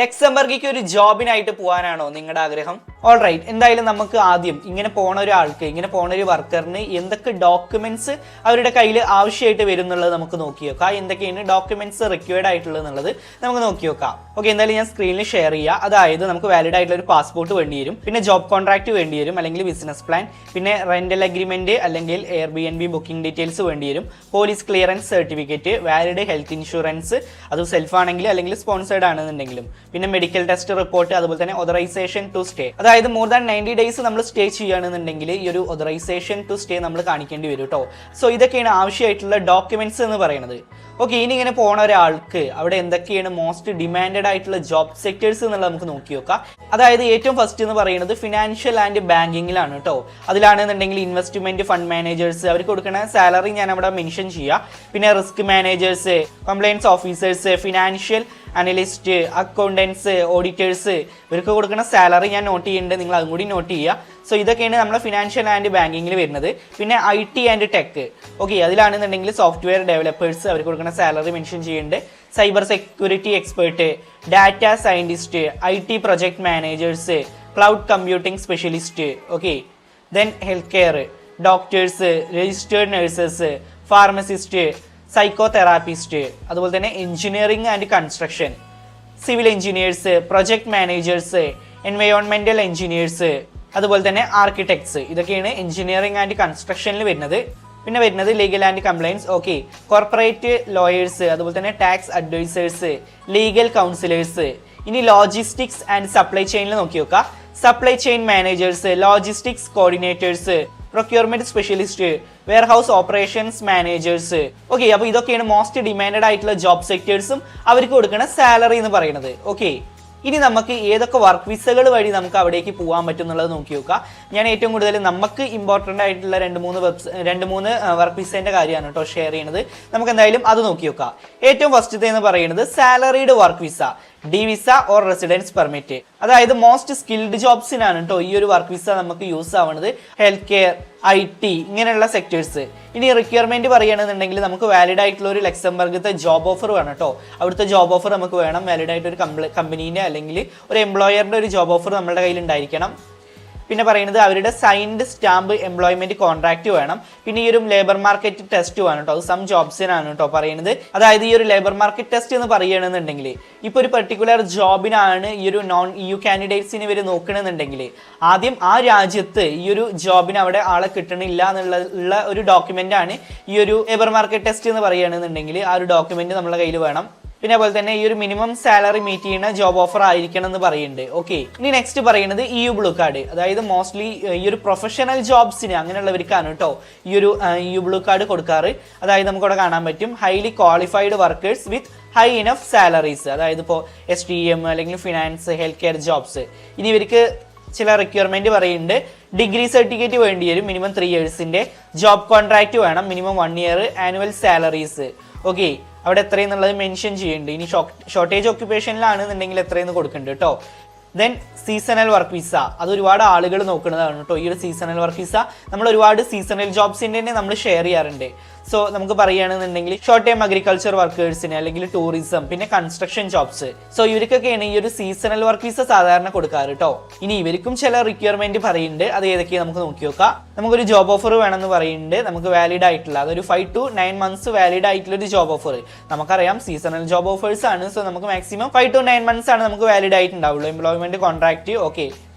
ലക്സംബർഗിക്ക് ഒരു ജോബിനായിട്ട് പോകാനാണോ നിങ്ങളുടെ ആഗ്രഹം? ഓൾറൈറ്റ്, എന്തായാലും നമുക്ക് ആദ്യം ഇങ്ങനെ പോണ ഒരാൾക്ക്, ഇങ്ങനെ പോണ ഒരു വർക്കറിന് എന്തൊക്കെ ഡോക്യുമെന്റ്സ് അവരുടെ കയ്യിൽ ആവശ്യമായിട്ട് വരും എന്നുള്ളത് നമുക്ക് നോക്കി നോക്കാം. എന്തൊക്കെയാണ് ഡോക്യുമെന്റ്സ് റിക്വയർഡ് ആയിട്ടുള്ളത് എന്നുള്ളത് നമുക്ക് നോക്കി നോക്കാം. ഓക്കെ, എന്തായാലും ഞാൻ സ്ക്രീനിൽ ഷെയർ ചെയ്യാം. അതായത് നമുക്ക് വാലിഡ് ആയിട്ടുള്ള ഒരു പാസ്പോർട്ട് വേണ്ടി വരും, പിന്നെ ജോബ് കോൺട്രാക്ട് വേണ്ടി വരും അല്ലെങ്കിൽ ബിസിനസ് പ്ലാൻ, പിന്നെ റെന്റൽ അഗ്രിമെന്റ് അല്ലെങ്കിൽ Airbnb ബുക്കിംഗ് ഡീറ്റെയിൽസ് വേണ്ടി വരും, police clearance certificate, valid health insurance, അത് സെൽഫ് ആണെങ്കിൽ അല്ലെങ്കിൽ സ്പോൺസേർഡ് ആണെന്നുണ്ടെങ്കിലും, പിന്നെ മെഡിക്കൽ ടെസ്റ്റ് റിപ്പോർട്ട്, അതുപോലെ തന്നെ ഓതറൈസേഷൻ ടു സ്റ്റേ. അതായത് മോർ ദാൻ 90 ഡേയ്സ് നമ്മൾ സ്റ്റേ ചെയ്യുകയാണെന്നുണ്ടെങ്കിൽ ഈ ഒരു ഓതറൈസേഷൻ ടു സ്റ്റേ നമ്മൾ കാണിക്കേണ്ടി വരും കേട്ടോ. സോ ഇതൊക്കെയാണ് ആവശ്യമായിട്ടുള്ള ഡോക്യുമെന്റ്സ് എന്ന് പറയുന്നത്. ഓക്കെ, ഇനി ഇങ്ങനെ പോണ ഒരാൾക്ക് അവിടെ എന്തൊക്കെയാണ് മോസ്റ്റ് ഡിമാൻഡഡ് ആയിട്ടുള്ള ജോബ് സെക്ടേഴ്സ് എന്നുള്ളത് നമുക്ക് നോക്കി നോക്കാം. അതായത് ഏറ്റവും ഫസ്റ്റ് എന്ന് പറയുന്നത് ഫിനാൻഷ്യൽ ആൻഡ് ബാങ്കിങ്ങിലാണ് കേട്ടോ. അതിലാണെന്നുണ്ടെങ്കിൽ ഇൻവെസ്റ്റ്മെന്റ് ഫണ്ട് മാനേജേഴ്സ്, അവർക്ക് കൊടുക്കുന്ന സാലറി ഞാൻ അവിടെ മെൻഷൻ ചെയ്യാം. പിന്നെ risk managers, compliance officers, financial analyst, accountants, auditors, ഇവർക്ക് കൊടുക്കുന്ന സാലറി ഞാൻ നോട്ട് ചെയ്യുന്നുണ്ട്, നിങ്ങൾ അതും കൂടി നോട്ട് ചെയ്യുക. സോ ഇതൊക്കെയാണ് നമ്മുടെ ഫിനാൻഷ്യൽ ആൻഡ് ബാങ്കിങ്ങിൽ വരുന്നത്. പിന്നെ IT ആൻഡ് ടെക്, ഓക്കെ, അതിലാണെന്നുണ്ടെങ്കിൽ സോഫ്റ്റ്വെയർ ഡെവലപ്പേഴ്സ്, അവർക്ക് കൊടുക്കുന്ന സാലറി മെൻഷൻ ചെയ്യുന്നുണ്ട്. Cyber security expert, data scientist, IT project managers, cloud computing specialist, okay. Then health care, doctors, registered nurses, pharmacist, psychotherapist, അതുപോലെ തന്നെ engineering and construction, civil engineers, project managers, എൻവയോൺമെന്റൽ engineers, അതുപോലെ തന്നെ architects. ഇതൊക്കെയാണ് engineering and കൺസ്ട്രക്ഷനിൽ വരുന്നത്. പിന്നെ വരുന്നത് legal and compliance, okay, corporate lawyers, അതുപോലെ തന്നെ ടാക്സ് അഡ്വൈസേഴ്സ്, ലീഗൽ കൗൺസിലേഴ്സ്. ഇനി ലോജിസ്റ്റിക്സ് ആൻഡ് സപ്ലൈ ചെയിനിൽ നോക്കി നോക്കുക. Supply chain managers, logistics coordinators, procurement specialist, warehouse operations managers. Okay, അപ്പോൾ ഇതൊക്കെയാണ് മോസ്റ്റ് ഡിമാൻഡഡ് ആയിട്ടുള്ള ജോബ് സെക്ടേഴ്സും അവർക്ക് കൊടുക്കുന്ന സാലറി എന്ന് പറയുന്നത്. ഓക്കെ, ഇനി നമുക്ക് ഏതൊക്കെ വർക്ക് വിസകൾ വഴി നമുക്ക് അവിടേക്ക് പോകാൻ പറ്റും എന്നുള്ളത് നോക്കി നോക്കാം. ഞാൻ ഏറ്റവും കൂടുതൽ നമുക്ക് ഇമ്പോർട്ടൻ്റ് ആയിട്ടുള്ള രണ്ട് മൂന്ന് വർക്ക് വിസേൻ്റെ കാര്യമാണ് കേട്ടോ ഷെയർ ചെയ്യുന്നത്. നമുക്ക് എന്തായാലും അത് നോക്കി നോക്കാം. ഏറ്റവും ഫസ്റ്റത്തെ എന്ന് പറയുന്നത് salaried work visa, D visa or residence permit. അതായത് മോസ്റ്റ് സ്കിൽഡ് ജോബ്സിനാണ് കേട്ടോ ഈ ഒരു വർക്ക് വിസ നമുക്ക് യൂസ് ആവുന്നത്. ഹെൽത്ത് കെയർ, IT ഇങ്ങനെയുള്ള സെക്ടേഴ്സ്. ഇനി റിക്വയർമെന്റ് പറയുകയാണെന്നുണ്ടെങ്കിൽ നമുക്ക് വാലിഡ് ആയിട്ടുള്ള ഒരു ലക്സംബർഗത്തെ ജോബ് ഓഫർ വേണം കേട്ടോ. അവിടുത്തെ ജോബ് ഓഫർ നമുക്ക് വേണം. വാലിഡ് ആയിട്ട് ഒരു കമ്പനീൻ്റെ അല്ലെങ്കിൽ ഒരു എംപ്ലോയറിന്റെ ഒരു ജോബ് ഓഫർ നമ്മുടെ കയ്യിൽ ഉണ്ടായിരിക്കണം. പിന്നെ പറയുന്നത് അവരുടെ സൈൻഡ് സ്റ്റാമ്പ് എംപ്ലോയ്മെന്റ് കോൺട്രാക്ട് വേണം. പിന്നെ ഈ ഒരു ലേബർ മാർക്കറ്റ് ടെസ്റ്റ് വേണം കേട്ടോ. അത് സം ജോബ്സിനാണ് കേട്ടോ പറയുന്നത്. അതായത് ഈ ഒരു ലേബർ മാർക്കറ്റ് ടെസ്റ്റ് എന്ന് പറയുകയാണെന്നുണ്ടെങ്കിൽ ഇപ്പോൾ ഒരു പെർട്ടിക്കുലർ ജോബിനാണ് ഈ ഒരു നോൺ EU കാൻഡിഡേറ്റ്സിന് ഇവർ നോക്കണമെന്നുണ്ടെങ്കിൽ ആദ്യം ആ രാജ്യത്ത് ഈ ഒരു ജോബിന് അവിടെ ആളെ കിട്ടണില്ല എന്നുള്ള ഒരു ഡോക്യുമെന്റ് ആണ് ഈ ഒരു ലേബർ മാർക്കറ്റ് ടെസ്റ്റ് എന്ന് പറയുകയാണെന്നുണ്ടെങ്കിൽ ആ ഒരു ഡോക്യുമെന്റ് നമ്മുടെ കയ്യിൽ വേണം. പിന്നെ അതുപോലെ തന്നെ ഈ ഒരു മിനിമം സാലറി മീറ്റ് ചെയ്യുന്ന ജോബ് ഓഫർ ആയിരിക്കണം എന്ന് പറയുന്നുണ്ട്. ഓക്കെ, ഇനി നെക്സ്റ്റ് പറയുന്നത് EU ബ്ലൂ കാർഡ്. അതായത് മോസ്റ്റ്ലി ഈ ഒരു പ്രൊഫഷണൽ ജോബ്സിന് അങ്ങനെയുള്ളവർക്കാണ് കേട്ടോ ഈ ഒരു EU ബ്ലൂ കാർഡ് കൊടുക്കാറ്. അതായത് നമുക്കിവിടെ കാണാൻ പറ്റും highly qualified workers with high enough salaries. അതായത് ഇപ്പോൾ STM അല്ലെങ്കിൽ ഫിനാൻസ്, ഹെൽത്ത് കെയർ ജോബ്സ്. ഇനി ഇവർക്ക് ചില റിക്വയർമെന്റ് പറയുന്നുണ്ട്. ഡിഗ്രി സർട്ടിഫിക്കറ്റ് വേണ്ടി വരും, മിനിമം 3 ഇയേഴ്സിന്റെ ജോബ് കോൺട്രാക്ട് വേണം, minimum 1 year, annual salaries. Okay, അവിടെ എത്രയെന്നുള്ളത് മെൻഷൻ ചെയ്യുന്നുണ്ട്. ഇനി ഷോർട്ടേജ് ഓക്യുപ്പേഷനിലാണെന്നുണ്ടെങ്കിൽ എത്രയെന്ന് കൊടുക്കുന്നുണ്ട് കേട്ടോ. ദെൻ സീസണൽ വർക്ക് വിസ, അത് ഒരുപാട് ആളുകൾ നോക്കുന്നതാണ് കേട്ടോ. ഈ ഒരു സീസണൽ വർക്ക് വിസ നമ്മൾ ഒരുപാട് സീസണൽ ജോബ്സിൻ്റെ തന്നെ നമ്മൾ ഷെയർ ചെയ്യാറുണ്ട്. സോ നമുക്ക് പറയുകയാണെന്നുണ്ടെങ്കിൽ ഷോർട്ട് ടൈം അഗ്രികൾച്ചർ വർക്കേഴ്സിന് അല്ലെങ്കിൽ ടൂറിസം, പിന്നെ കൺസ്ട്രക്ഷൻ ജോബ്സ്. സോ ഇവർക്കൊക്കെയാണ് ഈ ഒരു സീസണൽ വർക്ക് വിസ സാധാരണ കൊടുക്കാറ് കേട്ടോ. ഇനി ഇവർക്കും ചില റിക്വയർമെന്റ് പറയുന്നുണ്ട്. അത് ഏതൊക്കെയാണ് നമുക്ക് നോക്കി നോക്കാം. നമുക്കൊരു ജോബ് ഓഫർ വേണമെന്ന് പറയുന്നുണ്ട്. നമുക്ക് വാലിഡ് ആയിട്ടുള്ള അതൊരു 5 to 9 months വാലിഡ് ആയിട്ടുള്ള ഒരു ജോബ് ഓഫർ. നമുക്കറിയാം സീസണൽ ജോബ് ഓഫേഴ്സ് ആണ്. സോ നമുക്ക് മാക്സിമം 5 to 9 months ആണ് നമുക്ക് വാലിഡ് ആയിട്ടുണ്ടാവുള്ളൂ. Employment contract, okay.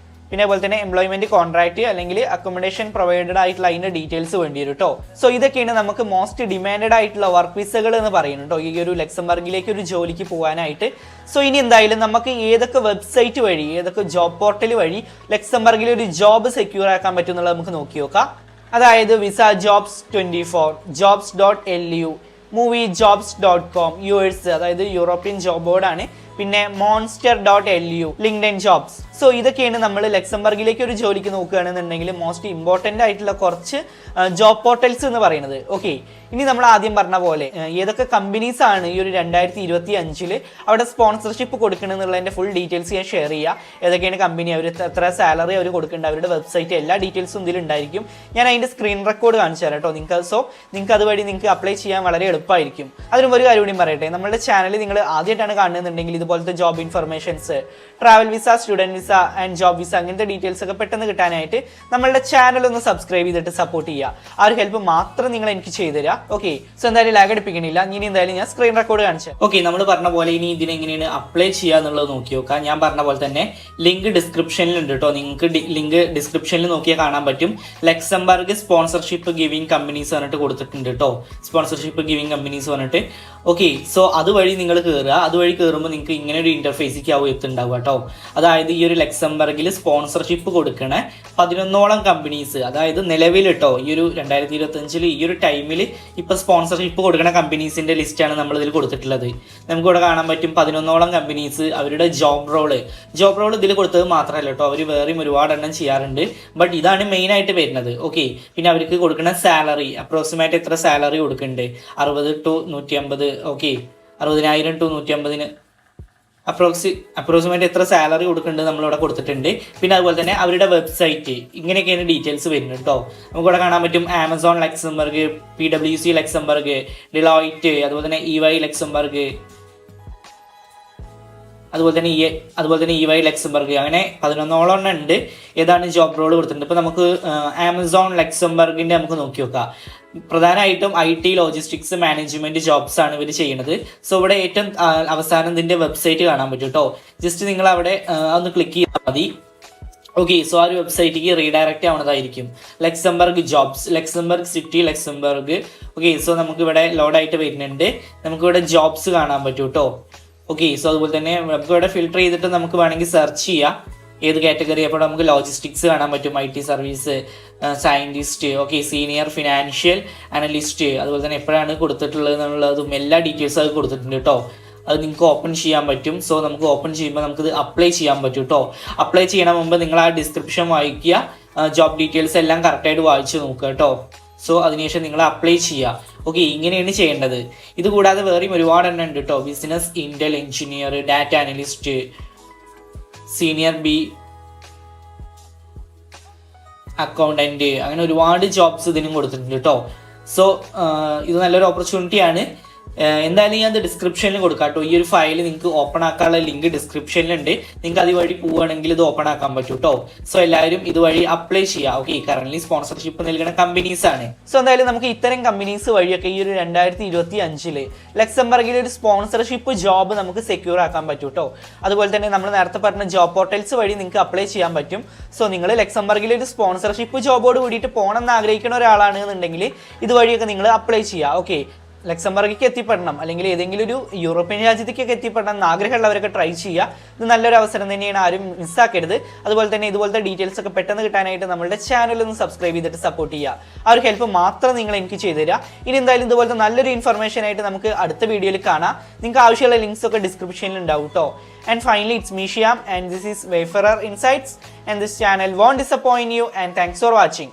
പിന്നെ അതുപോലെ തന്നെ എംപ്ലോയ്മെന്റ് കോൺട്രാക്ട് അല്ലെങ്കിൽ അക്കോമഡേഷൻ പ്രൊവൈഡഡ് ആയിട്ടുള്ള അതിന്റെ ഡീറ്റെയിൽസ് വേണ്ടി വരും കേട്ടോ. സോ ഇതൊക്കെയാണ് നമുക്ക് മോസ്റ്റ് ഡിമാൻഡഡ് ആയിട്ടുള്ള വർക്ക് വിസകൾ എന്ന് പറയുന്നത് കേട്ടോ ഈ ഒരു ലക്സംബർഗിലേക്ക് ഒരു ജോലിക്ക് പോകാനായിട്ട്. സോ ഇനി എന്തായാലും നമുക്ക് ഏതൊക്കെ വെബ്സൈറ്റ് വഴി, ഏതൊക്കെ ജോബ് പോർട്ടൽ വഴി ലക്സംബർഗിൽ ഒരു ജോബ് സെക്യൂർ ആക്കാൻ പറ്റും എന്നുള്ളത് നമുക്ക് നോക്കി നോക്കാം. അതായത് visa jobs 24, jobs.lu, moviejobs.com, US അതായത് യൂറോപ്യൻ ജോബ് ബോർഡാണ്. പിന്നെ monster.lu, ലിങ്ക്ഡ്ഇൻ ജോബ്സ്. സോ ഇതൊക്കെയാണ് നമ്മൾ ലക്സംബർഗിലേക്ക് ഒരു ജോലിക്ക് നോക്കുകയാണെന്നുണ്ടെങ്കിൽ മോസ്റ്റ് ഇമ്പോർട്ടൻ്റ് ആയിട്ടുള്ള കുറച്ച് ജോബ് പോർട്ടൽസ് എന്ന് പറയുന്നത്. ഓക്കെ, ഇനി നമ്മൾ ആദ്യം പറഞ്ഞ പോലെ ഏതൊക്കെ കമ്പനീസ് ആണ് ഈ ഒരു 2025 അവിടെ സ്പോൺസർഷിപ്പ് കൊടുക്കണമെന്നുള്ളതിൻ്റെ ഫുൾ ഡീറ്റെയിൽസ് ഞാൻ ഷെയർ ചെയ്യുക. ഏതൊക്കെയാണ് കമ്പനി, അവർ എത്ര സാലറി അവർ കൊടുക്കുന്നുണ്ട്, അവരുടെ വെബ്സൈറ്റ്, എല്ലാ ഡീറ്റെയിൽസും ഇതിലുണ്ടായിരിക്കും. ഞാൻ അതിൻ്റെ സ്ക്രീൻ റെക്കോർഡ് കാണിച്ചു തരാം കേട്ടോ നിങ്ങൾക്ക്. സോ നിങ്ങൾക്ക് അതുവഴി നിങ്ങൾക്ക് അപ്ലൈ ചെയ്യാൻ വളരെ എളുപ്പമായിരിക്കും. അതിനും ഒരു കാര്യം കൂടി പറയട്ടെ, നമ്മുടെ ചാനൽ നിങ്ങൾ ആദ്യമായിട്ടാണ് കാണുന്നുണ്ടെങ്കിൽ ഇതുപോലെ പോലത്തെ job informations, travel visa, student visa and job visa അങ്ങനത്തെ ഡീറ്റെയിൽസ് ഒക്കെ പെട്ടെന്ന് കിട്ടാനായിട്ട് നമ്മളുടെ ചാനൽ ഒന്ന് സബ്സ്ക്രൈബ് ചെയ്തിട്ട് സപ്പോർട്ട് ചെയ്യുക. ആ ഒരു ഹെൽപ്പ് മാത്രം നിങ്ങൾ എനിക്ക് ചെയ്തു തരിക. ഓക്കെ, സോ എന്തായാലും ലാഗ് അടിപ്പിക്കണില്ല. ഇനി എന്തായാലും ഞാൻ സ്ക്രീൻ റെക്കോർഡ് കാണിച്ചു. ഓക്കെ, നമ്മൾ പറഞ്ഞ പോലെ ഇനി ഇതിനെങ്ങനെയാണ് അപ്ലൈ ചെയ്യുക എന്നുള്ളത് നോക്കി നോക്കാം. ഞാൻ പറഞ്ഞ പോലെ തന്നെ ലിങ്ക് ഡിസ്ക്രിപ്ഷനിൽ ഉണ്ട് കേട്ടോ. നിങ്ങൾക്ക് ലിങ്ക് ഡിസ്ക്രിപ്ഷനിൽ നോക്കിയാൽ കാണാൻ പറ്റും. ലക്സംബർഗ് സ്പോൺസർഷിപ്പ് ഗിവിംഗ് കമ്പനീസ് പറഞ്ഞിട്ട് കൊടുത്തിട്ടുണ്ട് കേട്ടോ. സ്പോൺസർഷിപ്പ് ഗിവിംഗ് കമ്പനീസ് പറഞ്ഞിട്ട്. ഓക്കെ, സോ അതുവഴി നിങ്ങൾ കയറുക. അതുവഴി കയറുമ്പോൾ നിങ്ങൾക്ക് ഇങ്ങനെ ഒരു ഇന്റർഫേസിലേക്ക് ആവും എത്തുണ്ടാവുക കേട്ടോ. അതായത് ഈ ഒരു ലക്സംബർഗിൽ സ്പോൺസർഷിപ്പ് കൊടുക്കണ 11ഓളം കമ്പനീസ്, അതായത് നിലവിൽ കേട്ടോ ഈ ഒരു 2025 ഈ ഒരു ടൈമിൽ ഇപ്പൊ സ്പോൺസർഷിപ്പ് കൊടുക്കുന്ന കമ്പനീസിന്റെ ലിസ്റ്റാണ് നമ്മൾ ഇതിൽ കൊടുത്തിട്ടുള്ളത്. നമുക്കിവിടെ കാണാൻ പറ്റും 11ഓളം കമ്പനീസ് അവരുടെ ജോബ് റോള് ഇതിൽ കൊടുത്തത് മാത്രമല്ല കേട്ടോ, അവർ വേറെയും ഒരുപാട് എണ്ണം ചെയ്യാറുണ്ട്. ബട്ട് ഇതാണ് മെയിൻ ആയിട്ട് വരുന്നത്. ഓക്കെ, പിന്നെ അവർക്ക് കൊടുക്കുന്ന സാലറി അപ്രോക്സിമേറ്റ് എത്ര സാലറി കൊടുക്കുന്നുണ്ട്, 60 to 150. ഓക്കെ, 60,000 to 150 അപ്രോക്സിമേറ്റ് എത്ര സാലറി കൊടുക്കുന്നുണ്ട് നമ്മളിവിടെ കൊടുത്തിട്ടുണ്ട്. പിന്നെ അതുപോലെ തന്നെ അവരുടെ വെബ്സൈറ്റ്, ഇങ്ങനെയൊക്കെയാണ് ഡീറ്റെയിൽസ് വരുന്നത് കേട്ടോ. നമുക്കിവിടെ കാണാൻ പറ്റും Amazon Luxembourg, PwC Luxembourg, Deloitte, അതുപോലെ തന്നെ EY ലക്സംബർഗ്, അതുപോലെ തന്നെ EY ലക്സംബർഗ്, അങ്ങനെ 11ഓളം ഉണ്ട്. ഏതാണ് ജോബ് റോൾ കൊടുത്തിട്ടുണ്ട്. ഇപ്പൊ നമുക്ക് ആമസോൺ ലക്സംബർഗിന്റെ നമുക്ക് നോക്കി നോക്കാം. പ്രധാനമായിട്ടും IT, ലോജിസ്റ്റിക്സ്, മാനേജ്മെന്റ് ജോബ്സ് ആണ് ഇവർ ചെയ്യുന്നത്. സോ ഇവിടെ ഏറ്റവും അവസാനം ഇതിന്റെ വെബ്സൈറ്റ് കാണാൻ പറ്റും കേട്ടോ. ജസ്റ്റ് നിങ്ങൾ അവിടെ ഒന്ന് ക്ലിക്ക് ചെയ്താൽ മതി. ഓക്കെ, സോ ആ ഒരു വെബ്സൈറ്റിലേക്ക് റീഡയറക്റ്റ് ആവുന്നതായിരിക്കും. Luxembourg jobs, Luxembourg city, Luxembourg. Okay, so നമുക്ക് ഇവിടെ ലോഡായിട്ട് വരുന്നുണ്ട്. നമുക്കിവിടെ ജോബ്സ് കാണാൻ പറ്റും കേട്ടോ. ഓക്കെ, സോ അതുപോലെ തന്നെ നമുക്ക് ഇവിടെ ഫിൽട്ടർ ചെയ്തിട്ട് നമുക്ക് വേണമെങ്കിൽ സെർച്ച് ചെയ്യാം ഏത് കാറ്റഗറി. അപ്പോൾ നമുക്ക് ലോജിസ്റ്റിക്സ് കാണാൻ പറ്റും, IT service, scientist, okay, senior financial analyst, അതുപോലെ തന്നെ എപ്പോഴാണ് കൊടുത്തിട്ടുള്ളത് എന്നുള്ളതും എല്ലാ ഡീറ്റെയിൽസും അത് കൊടുത്തിട്ടുണ്ട് കേട്ടോ. അത് നിങ്ങൾക്ക് ഓപ്പൺ ചെയ്യാൻ പറ്റും. സോ നമുക്ക് ഓപ്പൺ ചെയ്യുമ്പോൾ നമുക്കിത് അപ്ലൈ ചെയ്യാൻ പറ്റും കേട്ടോ. അപ്ലൈ ചെയ്യണ മുമ്പ് നിങ്ങൾ ആ ഡിസ്ക്രിപ്ഷൻ വായിക്കുക, ജോബ് ഡീറ്റെയിൽസ് എല്ലാം കറക്റ്റായിട്ട് വായിച്ച് നോക്കുക കേട്ടോ. സോ അതിനുശേഷം നിങ്ങൾ അപ്ലൈ ചെയ്യുക. ഓക്കെ, ഇങ്ങനെയാണ് ചെയ്യേണ്ടത്. ഇത് കൂടാതെ വേറെയും ഒരുപാട് എണ്ണം ഉണ്ട് കേട്ടോ. Business Intel engineer, data analyst, senior accountant, അങ്ങനെ ഒരുപാട് ജോബ്സ് ഇതിനും കൊടുത്തിട്ടുണ്ട് കേട്ടോ. സോ ഇത് നല്ലൊരു ഓപ്പർച്യൂണിറ്റിയാണ്. എന്തായാലും ഞാൻ അത് ഡിസ്ക്രിപ്ഷനിൽ കൊടുക്കാം കേട്ടോ. ഈ ഒരു ഫയൽ നിങ്ങൾക്ക് ഓപ്പൺ ആക്കാനുള്ള ലിങ്ക് ഡിസ്ക്രിപ്ഷനിലുണ്ട്. നിങ്ങൾക്ക് അതുവഴി പോവുകയാണെങ്കിൽ ഇത് ഓപ്പൺ ആക്കാൻ പറ്റും കേട്ടോ. സോ എല്ലാവരും ഇതുവഴി അപ്ലൈ ചെയ്യുക. ഓക്കെ, കറന്റ് സ്പോൺസർഷിപ്പ് നൽകുന്ന കമ്പനീസ് ആണ്. സോ എന്തായാലും നമുക്ക് ഇത്തരം കമ്പനീസ് വഴിയൊക്കെ ഈ ഒരു 2025 ലക്സംബർഗിൽ ഒരു സ്പോൺസർഷിപ്പ് ജോബ് നമുക്ക് സെക്യൂർ ആക്കാൻ പറ്റും കേട്ടോ. അതുപോലെ തന്നെ നമ്മൾ നേരത്തെ പറഞ്ഞ ജോബ് പോർട്ടൽസ് വഴി നിങ്ങൾക്ക് അപ്ലൈ ചെയ്യാൻ പറ്റും. സോ നിങ്ങൾ ലക്സംബർഗിൽ ഒരു സ്പോൺസർഷിപ്പ് ജോബോട് കൂടിയിട്ട് പോകണം എന്ന് ആഗ്രഹിക്കുന്ന ഒരാളാണ് എന്നുണ്ടെങ്കിൽ ഇതുവഴിയൊക്കെ നിങ്ങൾ അപ്ലൈ ചെയ്യുക. ഓക്കെ, ലക്സംബർഗിലേക്ക് എത്തിപ്പെടണം അല്ലെങ്കിൽ ഏതെങ്കിലും ഒരു യൂറോപ്യൻ രാജ്യത്തേക്കൊക്കെ എത്തിപ്പെടണം എന്ന് ആഗ്രഹമുള്ളവരൊക്കെ ട്രൈ ചെയ്യുക. ഇത് നല്ലൊരു അവസരം തന്നെയാണ്, ആരും മിസ്സാക്കരുത്. അതുപോലെ തന്നെ ഇതുപോലത്തെ ഡീറ്റെയിൽസ് ഒക്കെ പെട്ടെന്ന് കിട്ടാനായിട്ട് നമ്മുടെ ചാനൽ ഒന്ന് സബ്സ്ക്രൈബ് ചെയ്തിട്ട് സപ്പോർട്ട് ചെയ്യുക. ആ ഒരു ഹെൽപ്പ് മാത്രം നിങ്ങൾ എനിക്ക് ചെയ്തു തരിക. ഇനി എന്തായാലും ഇതുപോലത്തെ നല്ലൊരു ഇൻഫർമേഷൻ ആയിട്ട് നമുക്ക് അടുത്ത വീഡിയോയിൽ കാണാം. നിങ്ങൾക്ക് ആവശ്യമുള്ള ലിങ്ക്സ് ഒക്കെ ഡിസ്ക്രിപ്ഷനിൽ ഉണ്ടാവും കേട്ടോ. And finally, it's me Shyam and this is Wayfarer Insights and this channel won't disappoint you and thanks for watching.